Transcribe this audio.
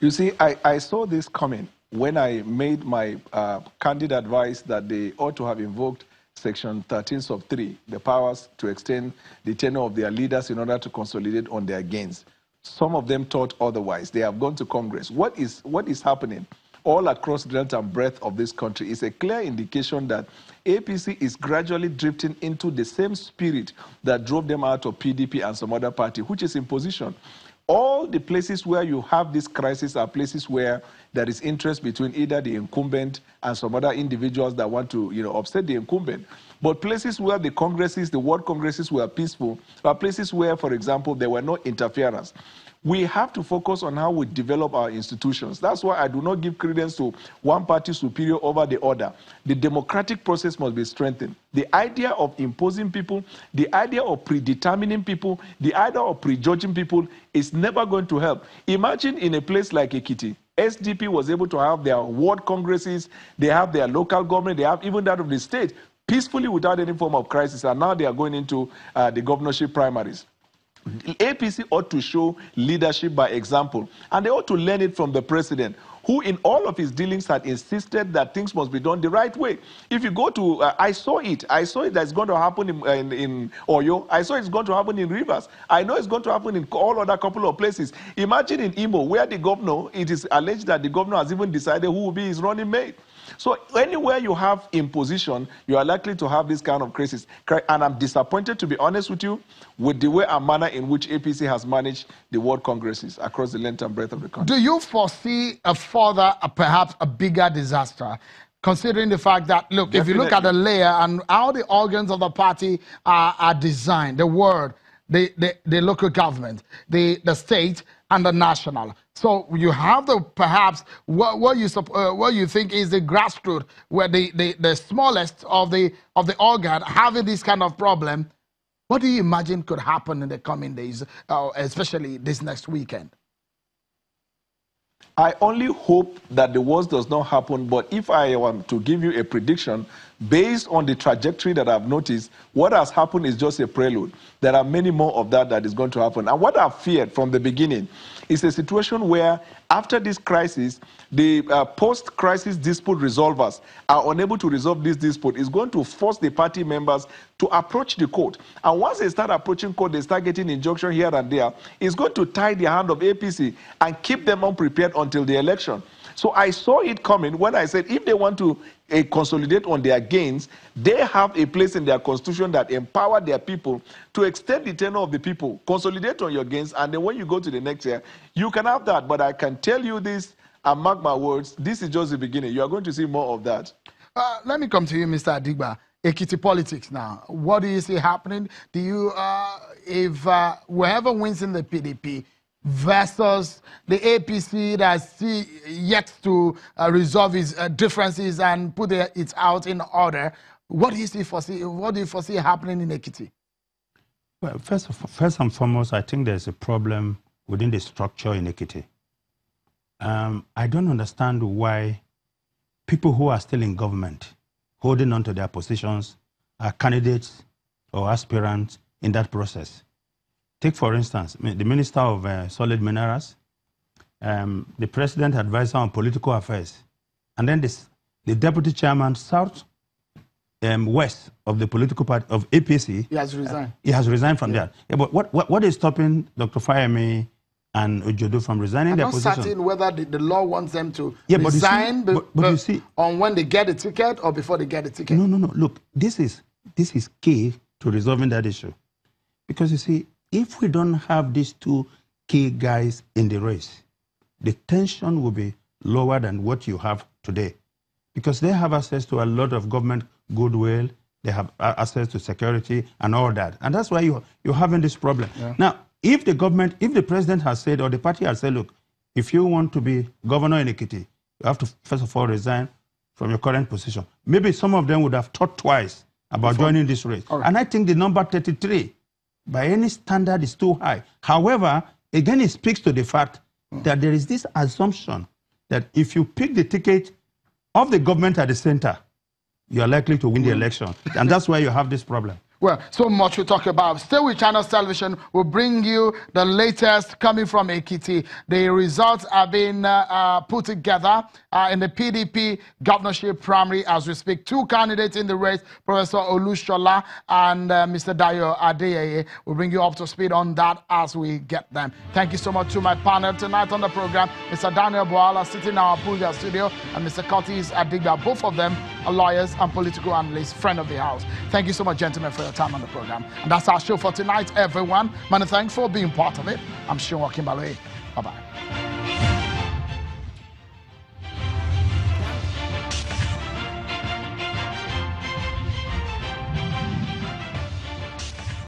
You see, I saw this coming when I made my candid advice that they ought to have invoked Section 13 sub 3, the powers to extend the tenure of their leaders in order to consolidate on their gains. Some of them thought otherwise. They have gone to Congress. What is happening all across the length and breadth of this country is a clear indication that APC is gradually drifting into the same spirit that drove them out of PDP and some other party, which is imposition. All the places where you have this crisis are places where there is interest between either the incumbent and some other individuals that want to, upset the incumbent. But places where the congresses, the world congresses were peaceful, are places where, for example, there were no interference. We have to focus on how we develop our institutions. That's why I do not give credence to one party superior over the other. The democratic process must be strengthened. The idea of imposing people, the idea of predetermining people, the idea of prejudging people is never going to help. Imagine in a place like Ekiti, SDP was able to have their ward congresses, they have their local government, they have even that of the state, peacefully without any form of crisis, and now they are going into the governorship primaries. APC ought to show leadership by example, and they ought to learn it from the president, who in all of his dealings had insisted that things must be done the right way. If you go to, I saw it that's going to happen in Oyo, I saw it's going to happen in Rivers, I know it's going to happen in all other couple of places. Imagine in Imo, where the governor, it is alleged that the governor has even decided who will be his running mate. So anywhere you have imposition, you are likely to have this kind of crisis. And I'm disappointed, to be honest with you, with the way and manner in which APC has managed the world congresses across the length and breadth of the country. Do you foresee a further, perhaps a bigger disaster, considering the fact that, look, Definitely. If you look at the layer and how the organs of the party are designed, the word, the local government, the state, and the national. So you have the perhaps what you think is the grassroots, where the smallest of the organ having this kind of problem. What do you imagine could happen in the coming days, especially this next weekend? I only hope that the worst does not happen, but if I want to give you a prediction, based on the trajectory that I've noticed, what has happened is just a prelude. There are many more of that is going to happen. And what I've feared from the beginning is a situation where, after this crisis, the post-crisis dispute resolvers are unable to resolve this dispute. It's going to force the party members to approach the court. And once they start approaching court, they start getting injunction here and there. It's going to tie the hand of APC and keep them unprepared until the election. So I saw it coming when I said if they want to consolidate on their gains, they have a place in their constitution that empower their people to extend the tenure of the people, consolidate on your gains, and then when you go to the next year, you can have that. But I can tell you this, and mark my words, this is just the beginning. You are going to see more of that. Let me come to you, Mr. Adigba. Ekiti politics now. What do you see happening? Do you, if whoever wins in the PDP, versus the APC that's yet to resolve its differences and put it out in order, what do you foresee happening in Ekiti? Well, first and foremost, I think there's a problem within the structure in Ekiti. I don't understand why people who are still in government, holding on to their positions, are candidates or aspirants in that process. Take, for instance, the Minister of Solid Minerals, the President Advisor on Political Affairs, and then the Deputy Chairman West of the political party of APC. He has resigned. He has resigned from there. Yeah, but what is stopping Dr. Fayemi and Ojodo from resigning their position? I'm not certain whether the law wants them to resign but you see, on when they get a ticket or before they get a ticket. No. Look, this is key to resolving that issue. Because you see, if we don't have these two key guys in the race, the tension will be lower than what you have today. Because they have access to a lot of government goodwill, they have access to security and all that. And that's why you're having this problem. Yeah. Now, if the president has said, or the party has said, look, if you want to be governor in Ekiti, you have to first of all resign from your current position. Maybe some of them would have thought twice about joining this race. Right. And I think the number 33, by any standard, is too high. However, again, it speaks to the fact that there is this assumption that if you pick the ticket of the government at the center, you are likely to win the election. And that's why you have this problem. Well, so much we talk about. Stay with Channels Television. We'll bring you the latest coming from Ekiti. The results have been put together in the PDP governorship primary as we speak. Two candidates in the race, Professor Olushola and Mr. Dayo Adeyeye. We'll bring you up to speed on that as we get them. Thank you so much to my panel tonight on the program, Mr. Daniel Bwala, sitting in our Abuja studio, and Mr. Curtis Adigba. Both of them are lawyers and political analysts, friend of the house. Thank you so much, gentlemen, for your time on the program. And that's our show for tonight, everyone. Many thanks for being part of it. I'm Sean Wakimbale. Bye-bye.